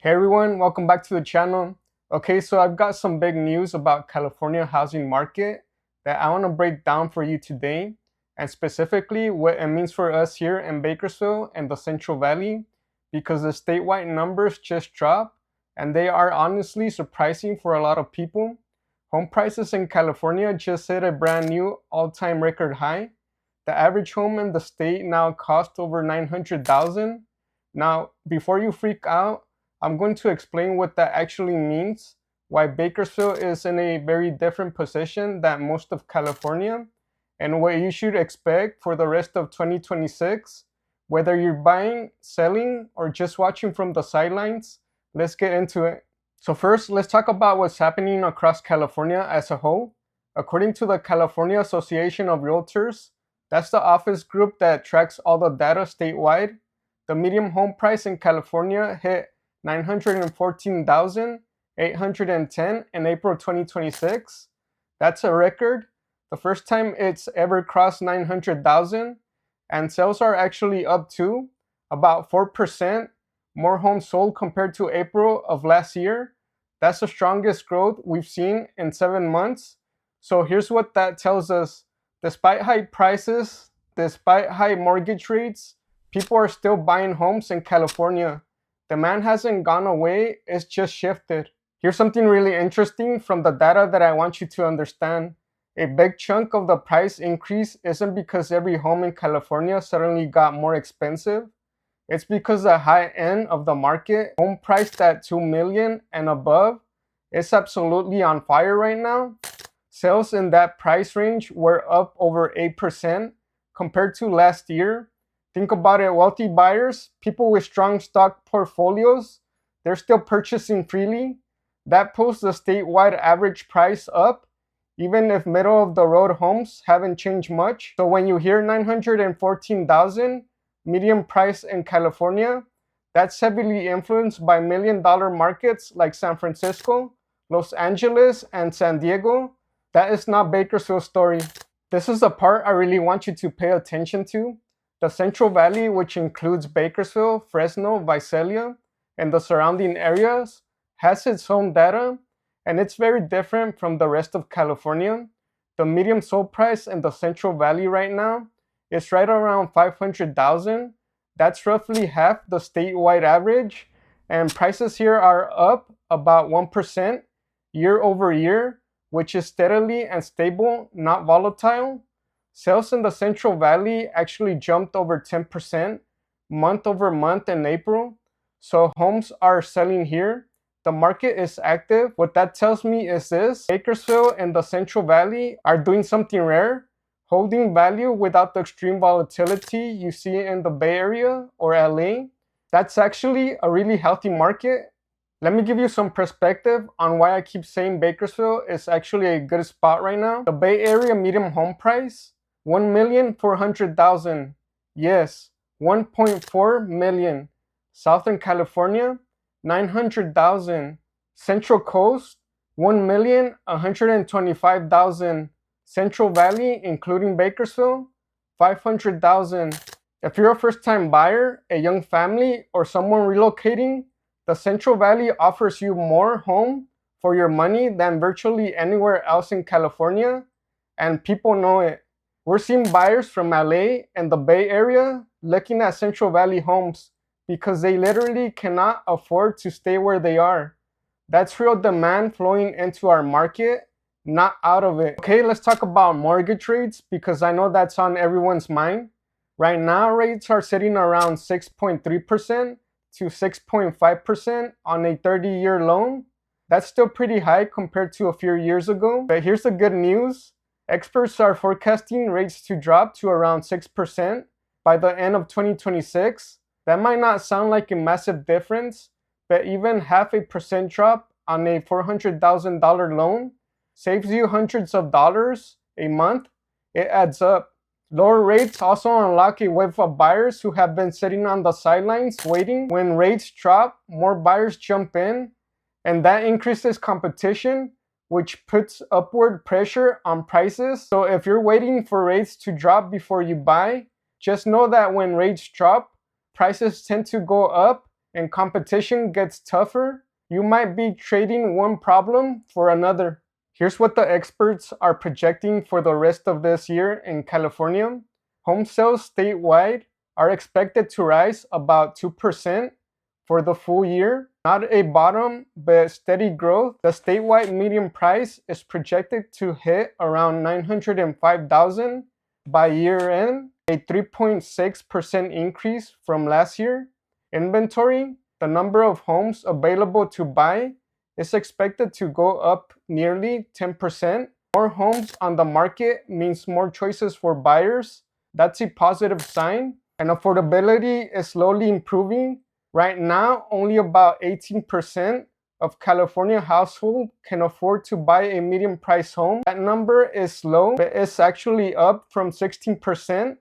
Hey everyone, welcome back to the channel. Okay, so I've got some big news about California housing market that I want to break down for you today, and specifically what it means for us here in Bakersfield and the Central Valley, because the statewide numbers just dropped and they are honestly surprising for a lot of people. Home prices in California just hit a brand new all-time record high. The average home in the state now costs over 900,000. Now, before you freak out, I'm going to explain what that actually means, why Bakersfield is in a very different position than most of California, and what you should expect for the rest of 2026. Whether you're buying, selling, or just watching from the sidelines, let's get into it. So first, let's talk about what's happening across California as a whole. According to the California Association of Realtors, that's the office group that tracks all the data statewide, the median home price in California hit 914,810 in April 2026. That's a record, the first time it's ever crossed 900,000, and sales are actually up too, about 4% more homes sold compared to April of last year. That's the strongest growth we've seen in 7 months. So here's what that tells us. Despite high prices, despite high mortgage rates, people are still buying homes in California. Demand hasn't gone away, it's just shifted. Here's something really interesting from the data that I want you to understand. A big chunk of the price increase isn't because every home in California suddenly got more expensive. It's because the high end of the market, home priced at $2 million and above, is absolutely on fire right now. Sales in that price range were up over 8% compared to last year. Think about it, wealthy buyers, people with strong stock portfolios, they're still purchasing freely. That pulls the statewide average price up, even if middle of the road homes haven't changed much. So when you hear 914,000 median price in California, that's heavily influenced by million-dollar markets like San Francisco, Los Angeles, and San Diego. That is not Bakersfield's story. This is the part I really want you to pay attention to. The Central Valley, which includes Bakersfield, Fresno, Visalia, and the surrounding areas, has its own data, and it's very different from the rest of California. The median sold price in the Central Valley right now is right around 500,000. That's roughly half the statewide average, and prices here are up about 1% year over year, which is steadily and stable, not volatile. Sales in the Central Valley actually jumped over 10% month over month in April. So homes are selling here. The market is active. What that tells me is this: Bakersfield and the Central Valley are doing something rare, holding value without the extreme volatility you see in the Bay Area or LA. That's actually a really healthy market. Let me give you some perspective on why I keep saying Bakersfield is actually a good spot right now. The Bay Area median home price, 1,400,000. Yes, 1.4 million. Southern California, 900,000. Central Coast, 1,125,000. Central Valley, including Bakersfield, 500,000. If you're a first-time buyer, a young family, or someone relocating, the Central Valley offers you more home for your money than virtually anywhere else in California, and people know it. We're seeing buyers from LA and the Bay Area looking at Central Valley homes because they literally cannot afford to stay where they are. That's real demand flowing into our market, not out of it. Okay, let's talk about mortgage rates because I know that's on everyone's mind. Right now, rates are sitting around 6.3% to 6.5% on a 30-year loan. That's still pretty high compared to a few years ago. But here's the good news. Experts are forecasting rates to drop to around 6% by the end of 2026. That might not sound like a massive difference, but even half a percent drop on a $400,000 loan saves you hundreds of dollars a month. It adds up. Lower rates also unlock a wave of buyers who have been sitting on the sidelines waiting. When rates drop, more buyers jump in, and that increases competition, which puts upward pressure on prices. So if you're waiting for rates to drop before you buy, just know that when rates drop, prices tend to go up and competition gets tougher, you might be trading one problem for another. Here's what the experts are projecting for the rest of this year in California. Home sales statewide are expected to rise about 2% for the full year. Not a bottom, but steady growth. The statewide median price is projected to hit around $905,000 by year end, a 3.6% increase from last year. Inventory, the number of homes available to buy, is expected to go up nearly 10%. More homes on the market means more choices for buyers. That's a positive sign. And affordability is slowly improving. Right now, only about 18% of California households can afford to buy a medium price home. That number is low, but it's actually up from 16%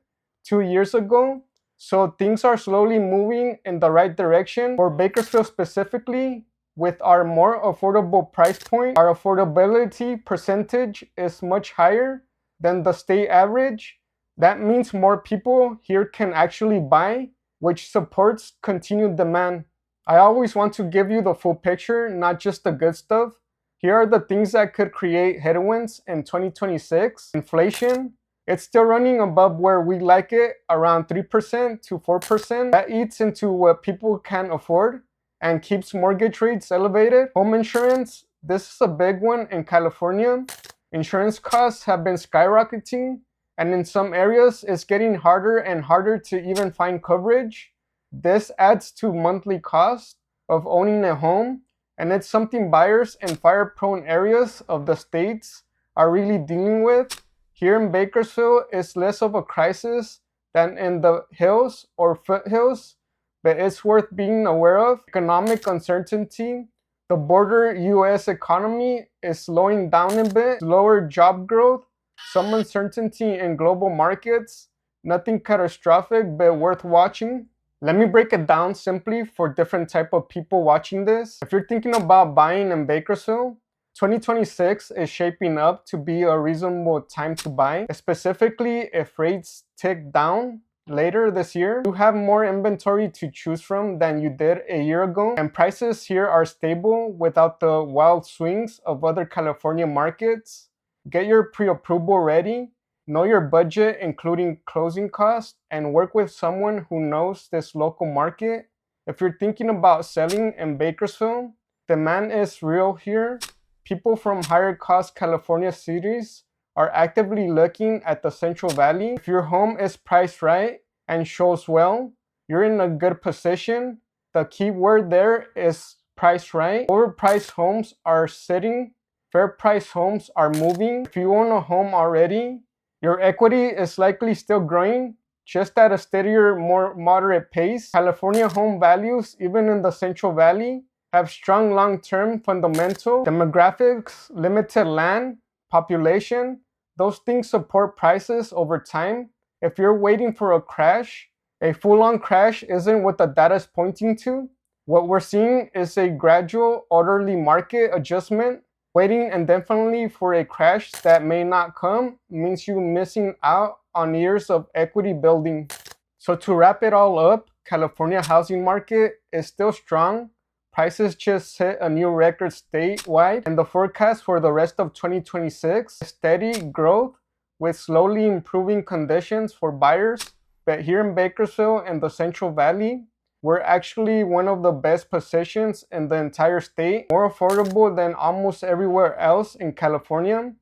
2 years ago. So things are slowly moving in the right direction. For Bakersfield specifically, with our more affordable price point, our affordability percentage is much higher than the state average. That means more people here can actually buy, which supports continued demand. I always want to give you the full picture, not just the good stuff. Here are the things that could create headwinds in 2026. Inflation, it's still running above where we like it, around 3% to 4%. That eats into what people can afford and keeps mortgage rates elevated. Home insurance, this is a big one in California. Insurance costs have been skyrocketing, and in some areas, it's getting harder and harder to even find coverage. This adds to monthly cost of owning a home, and it's something buyers in fire-prone areas of the states are really dealing with. Here in Bakersfield, it's less of a crisis than in the hills or foothills, but it's worth being aware of. Economic uncertainty. The broader US economy is slowing down a bit. Lower job growth, some uncertainty in global markets. Nothing catastrophic, but worth watching. Let me break it down simply for different type of people watching this. If you're thinking about buying in Bakersfield, 2026 is shaping up to be a reasonable time to buy, specifically if rates tick down later this year. You have more inventory to choose from than you did a year ago, and prices here are stable without the wild swings of other California markets. Get your pre-approval ready, know your budget including closing costs, and work with someone who knows this local market. If you're thinking about selling in Bakersfield, demand is real here. People from higher cost California cities are actively looking at the Central Valley. If your home is priced right and shows well, you're in a good position. The key word there is priced right. Overpriced homes are sitting, fair price homes are moving. If you own a home already, your equity is likely still growing, just at a steadier, more moderate pace. California home values, even in the Central Valley, have strong long-term fundamental demographics, limited land, population. Those things support prices over time. If you're waiting for a crash, a full-on crash isn't what the data is pointing to. What we're seeing is a gradual, orderly market adjustment. Waiting indefinitely for a crash that may not come means you're missing out on years of equity building. So to wrap it all up, California housing market is still strong. Prices just hit a new record statewide, and the forecast for the rest of 2026 is steady growth with slowly improving conditions for buyers. But here in Bakersfield and the Central Valley, we're actually one of the best positions in the entire state, more affordable than almost everywhere else in California.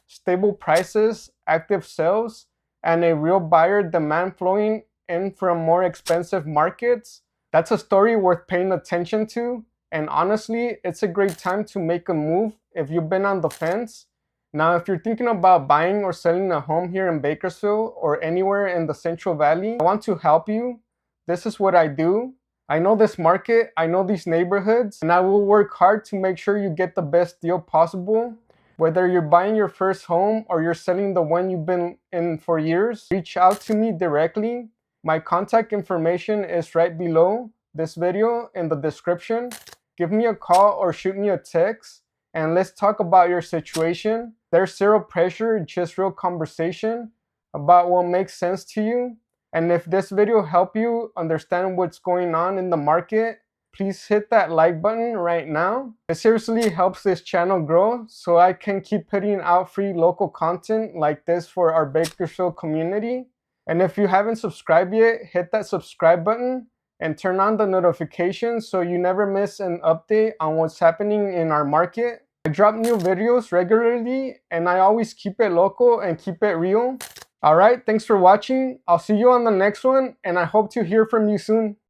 Stable prices, active sales, and a real buyer demand flowing in from more expensive markets. That's a story worth paying attention to. And honestly, it's a great time to make a move if you've been on the fence. Now, if you're thinking about buying or selling a home here in Bakersfield or anywhere in the Central Valley, I want to help you. This is what I do. I know this market, I know these neighborhoods, and I will work hard to make sure you get the best deal possible. Whether you're buying your first home or you're selling the one you've been in for years, reach out to me directly. My contact information is right below this video in the description. Give me a call or shoot me a text and let's talk about your situation. There's zero pressure, just real conversation about what makes sense to you. And if this video helped you understand what's going on in the market, please hit that like button right now. It seriously helps this channel grow so I can keep putting out free local content like this for our Bakersfield community. And if you haven't subscribed yet, hit that subscribe button and turn on the notifications so you never miss an update on what's happening in our market. I drop new videos regularly and I always keep it local and keep it real. Alright, thanks for watching. I'll see you on the next one and I hope to hear from you soon.